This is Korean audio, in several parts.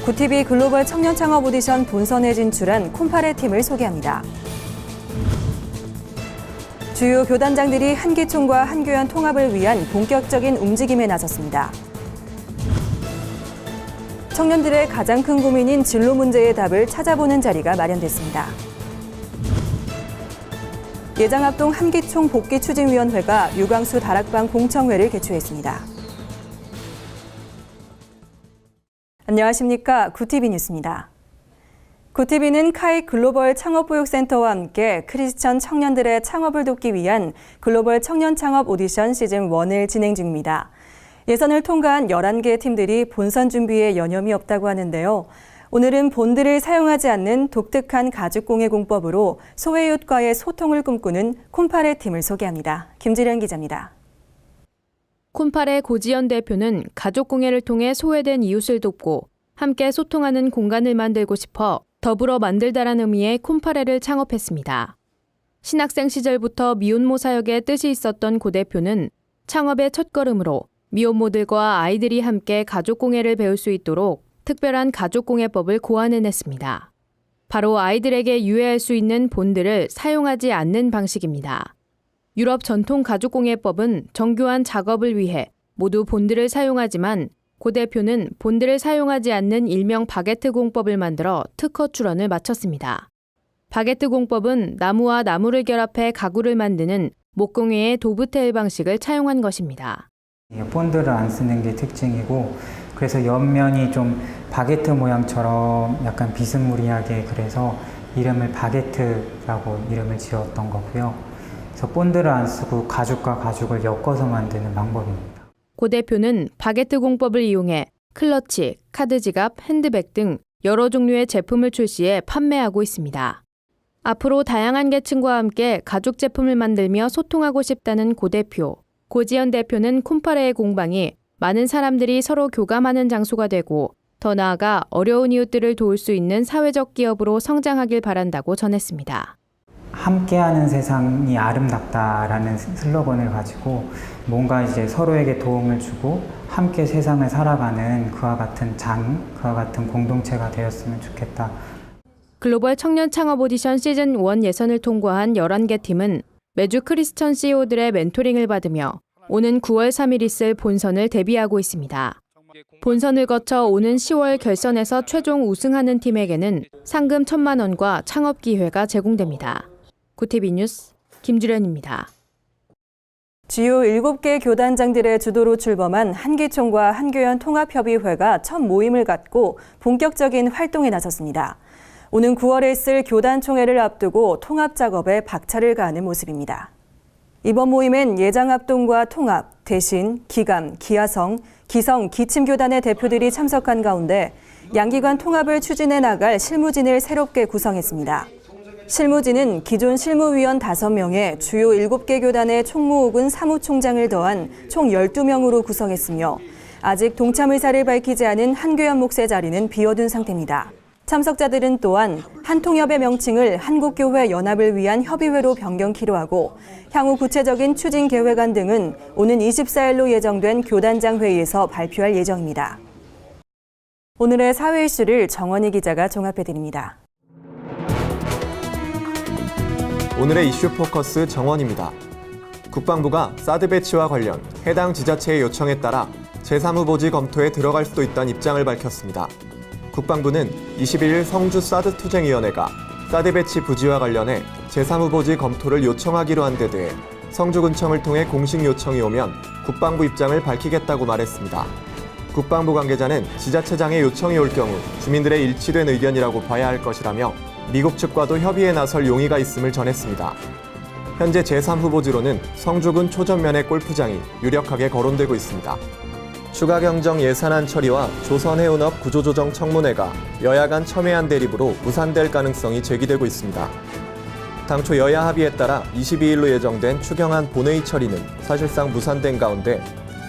구티비 글로벌 청년 창업 오디션 본선에 진출한 콤파레 팀을 소개합니다. 주요 교단장들이 한기총과 한교연 통합을 위한 본격적인 움직임에 나섰습니다. 청년들의 가장 큰 고민인 진로 문제의 답을 찾아보는 자리가 마련됐습니다. 예장합동 한기총 복귀추진위원회가 유광수 다락방 공청회를 개최했습니다. 안녕하십니까. 구티비 뉴스입니다. 구티비는 카이 글로벌 창업보육센터와 함께 크리스천 청년들의 창업을 돕기 위한 글로벌 청년 창업 오디션 시즌 1을 진행 중입니다. 예선을 통과한 11개 팀들이 본선 준비에 여념이 없다고 하는데요. 오늘은 본드를 사용하지 않는 독특한 가죽공예 공법으로 소외이웃과의 소통을 꿈꾸는 콤파레 팀을 소개합니다. 김지련 기자입니다. 콤파레 고지연 대표는 가족공예를 통해 소외된 이웃을 돕고 함께 소통하는 공간을 만들고 싶어 더불어 만들다란 의미의 콤파레를 창업했습니다. 신학생 시절부터 미혼모 사역에 뜻이 있었던 고 대표는 창업의 첫걸음으로 미혼모들과 아이들이 함께 가족공예를 배울 수 있도록 특별한 가족공예법을 고안해냈습니다. 바로 아이들에게 유해할 수 있는 본드를 사용하지 않는 방식입니다. 유럽 전통 가죽공예법은 정교한 작업을 위해 모두 본드를 사용하지만 고 대표는 본드를 사용하지 않는 일명 바게트 공법을 만들어 특허 출원을 마쳤습니다. 바게트 공법은 나무와 나무를 결합해 가구를 만드는 목공예의 도브테일 방식을 차용한 것입니다. 본드를 안 쓰는 게 특징이고 그래서 옆면이 좀 바게트 모양처럼 약간 비스무리하게 그래서 이름을 바게트라고 이름을 지었던 거고요. 그래서 본드를 안 쓰고 가죽과 가죽을 엮어서 만드는 방법입니다. 고 대표는 바게트 공법을 이용해 클러치, 카드 지갑, 핸드백 등 여러 종류의 제품을 출시해 판매하고 있습니다. 앞으로 다양한 계층과 함께 가죽 제품을 만들며 소통하고 싶다는 고 대표. 고지연 대표는 콤파레의 공방이 많은 사람들이 서로 교감하는 장소가 되고 더 나아가 어려운 이웃들을 도울 수 있는 사회적 기업으로 성장하길 바란다고 전했습니다. 함께하는 세상이 아름답다라는 슬로건을 가지고 뭔가 이제 서로에게 도움을 주고 함께 세상을 살아가는 그와 같은 공동체가 되었으면 좋겠다. 글로벌 청년 창업 오디션 시즌 1 예선을 통과한 11개 팀은 매주 크리스천 CEO들의 멘토링을 받으며 오는 9월 3일 있을 본선을 대비하고 있습니다. 본선을 거쳐 오는 10월 결선에서 최종 우승하는 팀에게는 상금 1,000만 원과 창업 기회가 제공됩니다. 구티비 뉴스 김주련입니다. 주요 7개 교단장들의 주도로 출범한 한기총과 한교연 통합협의회가 첫 모임을 갖고 본격적인 활동에 나섰습니다. 오는 9월에 있을 교단총회를 앞두고 통합 작업에 박차를 가하는 모습입니다. 이번 모임엔 예장합동과 통합, 대신, 기감, 기아성, 기성, 기침교단의 대표들이 참석한 가운데 양기관 통합을 추진해 나갈 실무진을 새롭게 구성했습니다. 실무진은 기존 실무위원 5명에 주요 7개 교단의 총무 혹은 사무총장을 더한 총 12명으로 구성했으며 아직 동참 의사를 밝히지 않은 한교연 목사의 자리는 비워둔 상태입니다. 참석자들은 또한 한통협의 명칭을 한국교회 연합을 위한 협의회로 변경키로 하고 향후 구체적인 추진 계획안 등은 오는 24일로 예정된 교단장 회의에서 발표할 예정입니다. 오늘의 사회 이슈를 정원희 기자가 종합해드립니다. 오늘의 이슈 포커스 정원입니다. 국방부가 사드 배치와 관련 해당 지자체의 요청에 따라 제3후보지 검토에 들어갈 수도 있다는 입장을 밝혔습니다. 국방부는 21일 성주 사드 투쟁위원회가 사드 배치 부지와 관련해 제3후보지 검토를 요청하기로 한 데 대해 성주군청을 통해 공식 요청이 오면 국방부 입장을 밝히겠다고 말했습니다. 국방부 관계자는 지자체장의 요청이 올 경우 주민들의 일치된 의견이라고 봐야 할 것이라며 미국 측과도 협의에 나설 용의가 있음을 전했습니다. 현재 제3후보지로는 성주군 초전면의 골프장이 유력하게 거론되고 있습니다. 추가 경정 예산안 처리와 조선해운업 구조조정 청문회가 여야 간 첨예한 대립으로 무산될 가능성이 제기되고 있습니다. 당초 여야 합의에 따라 22일로 예정된 추경안 본회의 처리는 사실상 무산된 가운데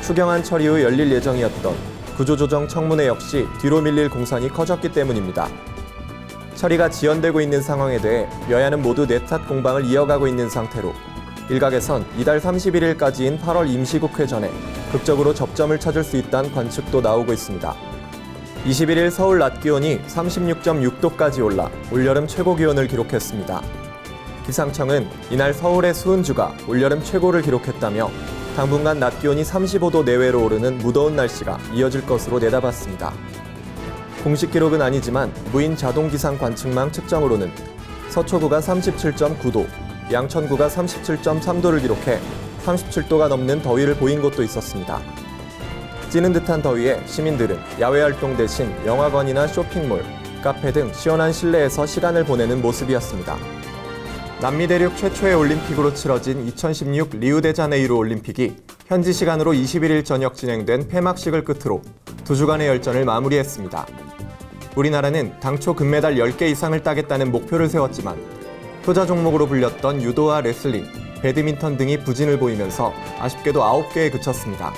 추경안 처리 후 열릴 예정이었던 구조조정 청문회 역시 뒤로 밀릴 공산이 커졌기 때문입니다. 처리가 지연되고 있는 상황에 대해 여야는 모두 내탓 공방을 이어가고 있는 상태로 일각에선 이달 31일까지인 8월 임시국회 전에 극적으로 접점을 찾을 수 있다는 관측도 나오고 있습니다. 21일 서울 낮 기온이 36.6도까지 올라 올여름 최고 기온을 기록했습니다. 기상청은 이날 서울의 수은주가 올여름 최고를 기록했다며 당분간 낮 기온이 35도 내외로 오르는 무더운 날씨가 이어질 것으로 내다봤습니다. 공식 기록은 아니지만 무인 자동 기상 관측망 측정으로는 서초구가 37.9도, 양천구가 37.3도를 기록해 37도가 넘는 더위를 보인 곳도 있었습니다. 찌는 듯한 더위에 시민들은 야외 활동 대신 영화관이나 쇼핑몰, 카페 등 시원한 실내에서 시간을 보내는 모습이었습니다. 남미 대륙 최초의 올림픽으로 치러진 2016 리우데자네이루 올림픽이 현지 시간으로 21일 저녁 진행된 폐막식을 끝으로 2주간의 열전을 마무리했습니다. 우리나라는 당초 금메달 10개 이상을 따겠다는 목표를 세웠지만 효자 종목으로 불렸던 유도와 레슬링, 배드민턴 등이 부진을 보이면서 아쉽게도 9개에 그쳤습니다.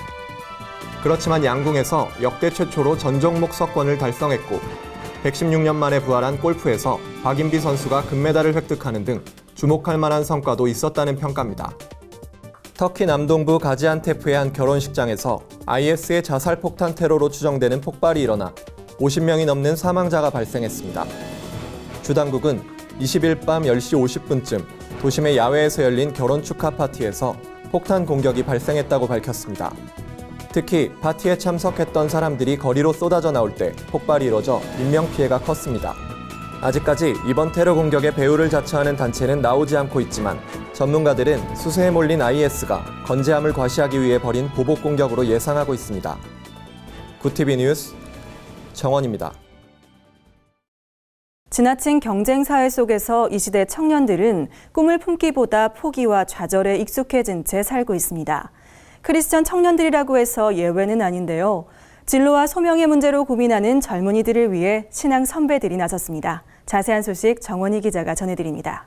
그렇지만 양궁에서 역대 최초로 전 종목 석권을 달성했고 116년 만에 부활한 골프에서 박인비 선수가 금메달을 획득하는 등 주목할 만한 성과도 있었다는 평가입니다. 터키 남동부 가지안테프의 한 결혼식장에서 IS의 자살 폭탄 테러로 추정되는 폭발이 일어나 50명이 넘는 사망자가 발생했습니다. 주 당국은 20일 밤 10시 50분쯤 도심의 야외에서 열린 결혼 축하 파티에서 폭탄 공격이 발생했다고 밝혔습니다. 특히 파티에 참석했던 사람들이 거리로 쏟아져 나올 때 폭발이 이뤄져 인명피해가 컸습니다. 아직까지 이번 테러 공격의 배후를 자처하는 단체는 나오지 않고 있지만 전문가들은 수세에 몰린 IS가 건재함을 과시하기 위해 벌인 보복 공격으로 예상하고 있습니다. 구티비 뉴스 정원입니다. 지나친 경쟁 사회 속에서 이 시대 청년들은 꿈을 품기보다 포기와 좌절에 익숙해진 채 살고 있습니다. 크리스천 청년들이라고 해서 예외는 아닌데요. 진로와 소명의 문제로 고민하는 젊은이들을 위해 신앙 선배들이 나섰습니다. 자세한 소식 정원희 기자가 전해드립니다.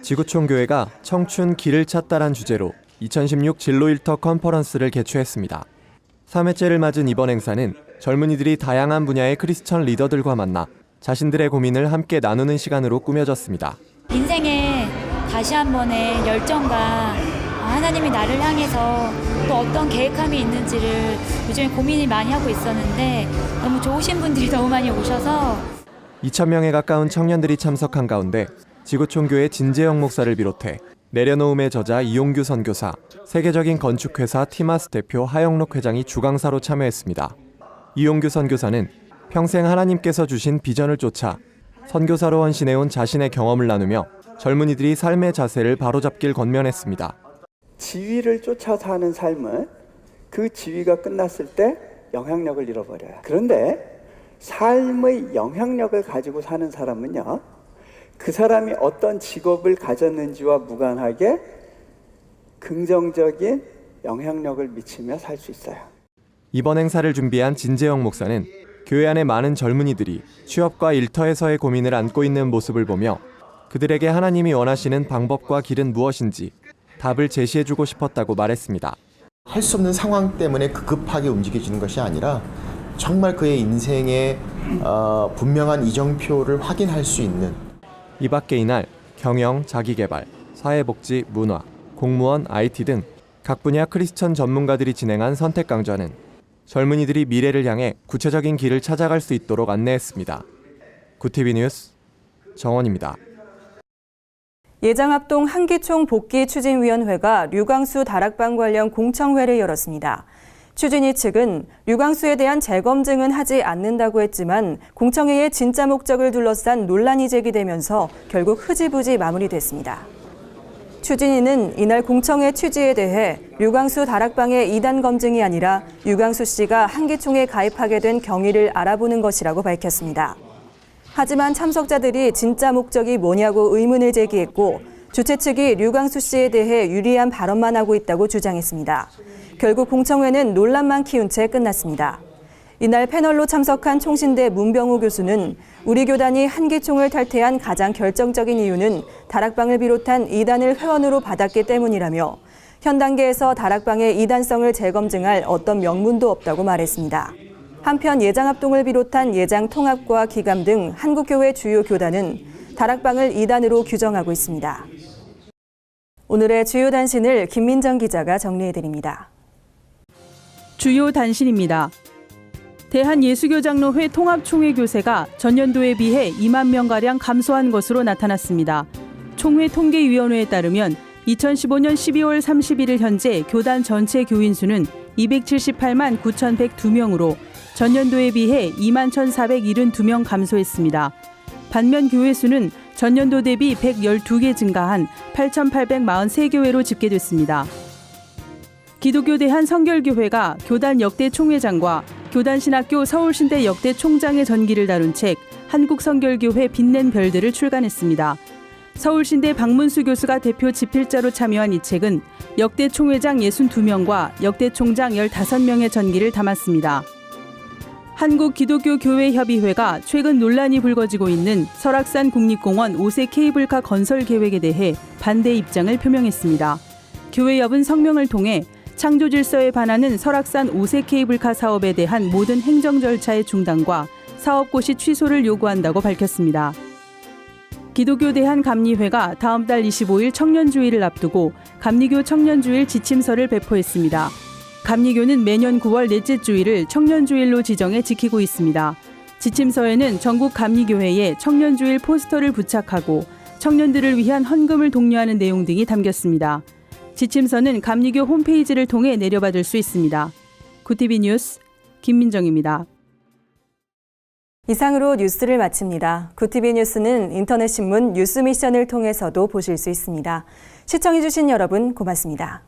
지구촌교회가 청춘 길을 찾다란 주제로 2016 진로일터 컨퍼런스를 개최했습니다. 3회째를 맞은 이번 행사는 젊은이들이 다양한 분야의 크리스천 리더들과 만나 자신들의 고민을 함께 나누는 시간으로 꾸며졌습니다. 인생에 다시 한 번의 열정과 하나님이 나를 향해서 또 어떤 계획함이 있는지를 요즘에 고민을 많이 하고 있었는데 너무 좋으신 분들이 너무 많이 오셔서 2,000명에 가까운 청년들이 참석한 가운데 지구촌교회 진재영 목사를 비롯해 내려놓음의 저자 이용규 선교사, 세계적인 건축회사 티마스 대표 하영록 회장이 주강사로 참여했습니다. 이용규 선교사는 평생 하나님께서 주신 비전을 쫓아 선교사로 헌신해온 자신의 경험을 나누며 젊은이들이 삶의 자세를 바로잡길 권면했습니다. 지위를 쫓아 사는 삶은 그 지위가 끝났을 때 영향력을 잃어버려요. 그런데 삶의 영향력을 가지고 사는 사람은요, 그 사람이 어떤 직업을 가졌는지와 무관하게 긍정적인 영향력을 미치며 살 수 있어요. 이번 행사를 준비한 진재영 목사는 교회 안의 많은 젊은이들이 취업과 일터에서의 고민을 안고 있는 모습을 보며 그들에게 하나님이 원하시는 방법과 길은 무엇인지 답을 제시해주고 싶었다고 말했습니다. 할 수 없는 상황 때문에 급하게 움직여지는 것이 아니라 정말 그의 인생의 분명한 이정표를 확인할 수 있는. 이 밖에 이날 경영, 자기개발, 사회복지, 문화, 공무원, IT 등 각 분야 크리스천 전문가들이 진행한 선택 강좌는 젊은이들이 미래를 향해 구체적인 길을 찾아갈 수 있도록 안내했습니다. 구티비 뉴스 정원입니다. 예장합동 한기총 복귀추진위원회가 류광수 다락방 관련 공청회를 열었습니다. 추진위 측은 류광수에 대한 재검증은 하지 않는다고 했지만 공청회의 진짜 목적을 둘러싼 논란이 제기되면서 결국 흐지부지 마무리됐습니다. 추진위는 이날 공청회 취지에 대해 류광수 다락방의 이단 검증이 아니라 류광수 씨가 한기총에 가입하게 된 경위를 알아보는 것이라고 밝혔습니다. 하지만 참석자들이 진짜 목적이 뭐냐고 의문을 제기했고 주최 측이 류광수 씨에 대해 유리한 발언만 하고 있다고 주장했습니다. 결국 공청회는 논란만 키운 채 끝났습니다. 이날 패널로 참석한 총신대 문병우 교수는 우리 교단이 한기총을 탈퇴한 가장 결정적인 이유는 다락방을 비롯한 이단을 회원으로 받았기 때문이라며 현 단계에서 다락방의 이단성을 재검증할 어떤 명분도 없다고 말했습니다. 한편 예장합동을 비롯한 예장통합과 기감 등 한국교회 주요 교단은 다락방을 이단으로 규정하고 있습니다. 오늘의 주요 단신을 김민정 기자가 정리해드립니다. 주요 단신입니다. 대한예수교장로회 통합총회 교세가 전년도에 비해 2만 명가량 감소한 것으로 나타났습니다. 총회 통계위원회에 따르면 2015년 12월 31일 현재 교단 전체 교인 수는 278만 9,102명으로 전년도에 비해 2만 1,472명 감소했습니다. 반면 교회 수는 전년도 대비 112개 증가한 8,843교회로 집계됐습니다. 기독교 대한성결교회가 교단 역대 총회장과 교단신학교 서울신대 역대 총장의 전기를 다룬 책 한국성결교회 빛낸 별들을 출간했습니다. 서울신대 박문수 교수가 대표 집필자로 참여한 이 책은 역대 총회장 62명과 역대 총장 15명의 전기를 담았습니다. 한국기독교교회협의회가 최근 논란이 불거지고 있는 설악산 국립공원 5세 케이블카 건설 계획에 대해 반대 입장을 표명했습니다. 교회협은 성명을 통해 창조 질서에 반하는 설악산 5세 케이블카 사업에 대한 모든 행정 절차의 중단과 사업 고시 취소를 요구한다고 밝혔습니다. 기독교 대한감리회가 다음 달 25일 청년주의를 앞두고 감리교 청년주일 지침서를 배포했습니다. 감리교는 매년 9월 넷째 주일을 청년주일로 지정해 지키고 있습니다. 지침서에는 전국 감리교회에 청년주일 포스터를 부착하고 청년들을 위한 헌금을 독려하는 내용 등이 담겼습니다. 지침서는 감리교 홈페이지를 통해 내려받을 수 있습니다. 구티비 뉴스 김민정입니다. 이상으로 뉴스를 마칩니다. 구티비 뉴스는 인터넷 신문 뉴스미션을 통해서도 보실 수 있습니다. 시청해주신 여러분 고맙습니다.